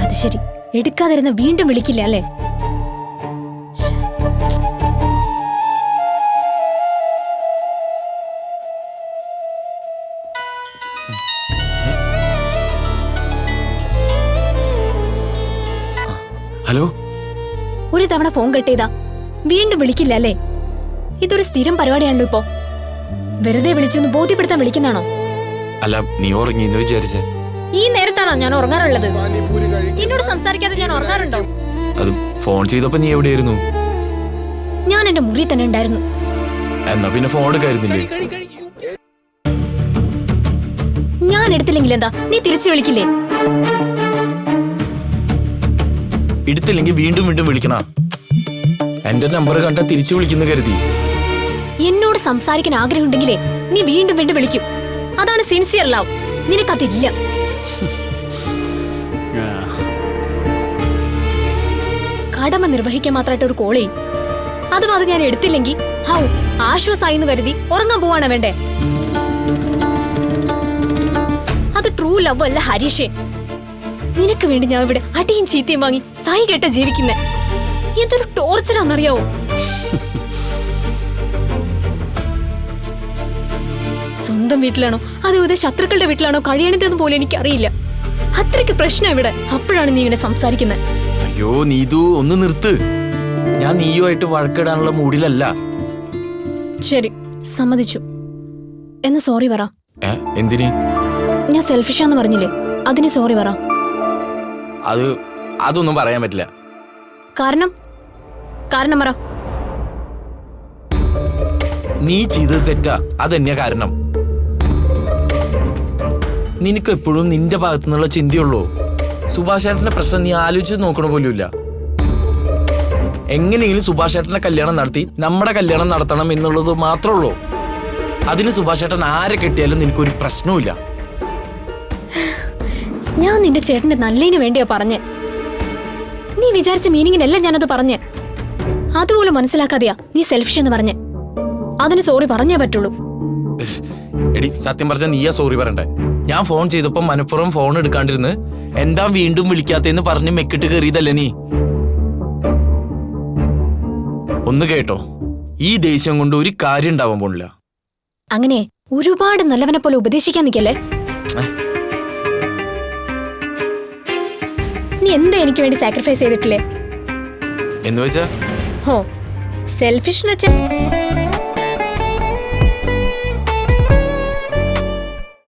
അത് ശരി, എടുക്കാതിരുന്ന വീണ്ടും വിളിക്കില്ല അല്ലേ? ഹലോ. ഒരു തവണ ഫോൺ കട്ട് ചെയ്താ വീണ്ടും വിളിക്കില്ല അല്ലേ? ഇതൊരു സ്ഥിരം പരിപാടിയാണല്ലോ ഇപ്പോ. വെറുതെ വിളിച്ചൊന്ന് ബോധ്യപ്പെടുത്താൻ വിളിക്കുന്നതാണോ? അല്ല, നീ ഉറങ്ങിന്ന് വിചാരിച്ചേ. ഈ നേരത്താണോ ഞാൻ ഉറങ്ങാറുള്ളത്? എന്നോട് സംസാരിക്കാതെ ഞാൻ ഉറങ്ങാറുണ്ടോ? അത് ഫോൺ ചെയ്തപ്പോ നീ എവിടെയായിരുന്നു? ഞാൻ എന്റെ മുറി തന്നെ ഉണ്ടായിരുന്നു. എന്നാ പിന്നെ ഫോൺ എടുക്കായിരുന്നില്ലേ? ഞാൻ എടുത്തില്ലെങ്കിൽ എന്താ, നീ തിരിച്ചു വിളിക്കില്ലേ? എടുത്തില്ലെങ്കിൽ വീണ്ടും വീണ്ടും വിളിക്കണ. എന്റെ നമ്പർ കണ്ടാ തിരിച്ചു വിളിക്കുന്നു കരുതി. എന്നോട് സംസാരിക്കാൻ ആഗ്രഹമുണ്ടെങ്കിലേ നീ വീണ്ടും വീണ്ടും വിളിക്കും. അതാണ് സിൻസിയർ ലവ്. നിനക്കതില്ല. കടമ നിർവഹിക്കാൻ മാത്രമായിട്ട് ഒരു കോൾ ചെയ്യും. അതും അത് ഞാൻ എടുത്തില്ലെങ്കിൽ ഹൗ ആശ്വാസായി എന്ന് കരുതി ഉറങ്ങാൻ പോവാണ് വേണ്ടേ? അത് ട്രൂ ലവ് അല്ല ഹരീഷേ. നിനക്ക് വേണ്ടി ഞാൻ ഇവിടെ അടിയും ചീത്തയും വാങ്ങി സായി കേട്ട ജീവിക്കുന്നേ. എന്തൊരു ടോർച്ചറാന്നറിയാവോ? സ്വന്തം വീട്ടിലാണോ അതോ ഇത് ശത്രുക്കളുടെ വീട്ടിലാണോ കഴിയണതെന്ന് പോലും എനിക്കറിയില്ല. അത്രയ്ക്ക് പ്രശ്നം ഇവിടെ. അപ്പോഴാണ് നീ ഇങ്ങനെ സംസാരിക്കുന്നത്. അയ്യോ നീതു, ഒന്ന് നിർത്ത്. ഞാൻ നീയുമായിട്ട് വഴക്കിടാനുള്ള മൂഡിലല്ല. ശരി, സമ്മതിച്ചു. എന്നാ സോറി പറ. എന്തിന്? ഞാൻ സെൽഫിഷാന്ന് പറഞ്ഞില്ലേ, അതിന് സോറി പറ. അതൊന്നും പറയാൻ പറ്റില്ല. കാരണം പറ. നീ ചെയ്തത് തെറ്റാ, അതെന്നെയാ കാരണം. നിനക്ക് എപ്പോഴും നിന്റെ ഭാഗത്തു നിന്നുള്ള ചിന്തയുള്ളൂ. സുഭാഷ് ചേട്ടന്റെ പ്രശ്നം നീ ആലോചിച്ച് നോക്കണ പോലുമില്ല. എങ്ങനെയെങ്കിലും സുഭാഷ് ചേട്ടന്റെ കല്യാണം നടത്തി നമ്മുടെ കല്യാണം നടത്തണം എന്നുള്ളത് മാത്രമേ ഉള്ളൂ. അതിന് സുഭാഷ് ചേട്ടൻ ആരെ കെട്ടിയാലും നിനക്കൊരു പ്രശ്നവുമില്ല. ഞാൻ നിന്റെ ചേട്ടന്റെ നല്ലതിന് വേണ്ടിയാ പറഞ്ഞേ. നീ വിചാരിച്ച മീനിങ്ങിനല്ല ഞാനത് പറഞ്ഞേ. അതുപോലും മനസ്സിലാക്കാതെയാ നീ സെൽഫിഷ് എന്ന് പറഞ്ഞേ. അതിന് സോറി പറഞ്ഞേ പറ്റുള്ളൂ. എടി, സത്യം പറഞ്ഞാൽ നീയാ സോറി പറയണ്ടേ. ഞാൻ ഫോൺ ചെയ്തപ്പോ മനപ്പുറം ഫോൺ എടുക്കാണ്ടിരുന്ന് എന്താ വീണ്ടും വിളിക്കാത്തേന്ന് പറഞ്ഞ് മെക്കിട്ട് കയറിയതല്ലേ നീ? ഒന്ന് കേട്ടോ, ഈ ദേഷ്യം കൊണ്ട് ഒരു കാര്യം ഉണ്ടാവാൻ പോണില്ല. അങ്ങനെ ഒരുപാട് നല്ലവനെ പോലെ ഉപദേശിക്കാൻ നിൽക്കല്ലേ. നീ എന്താ എനിക്ക് വേണ്ടി സാക്രിഫൈസ് ചെയ്തിട്ടില്ലേ? എന്ന് വെച്ചാ ഹോ, സെൽഫിഷ് എന്ന് വെച്ചാ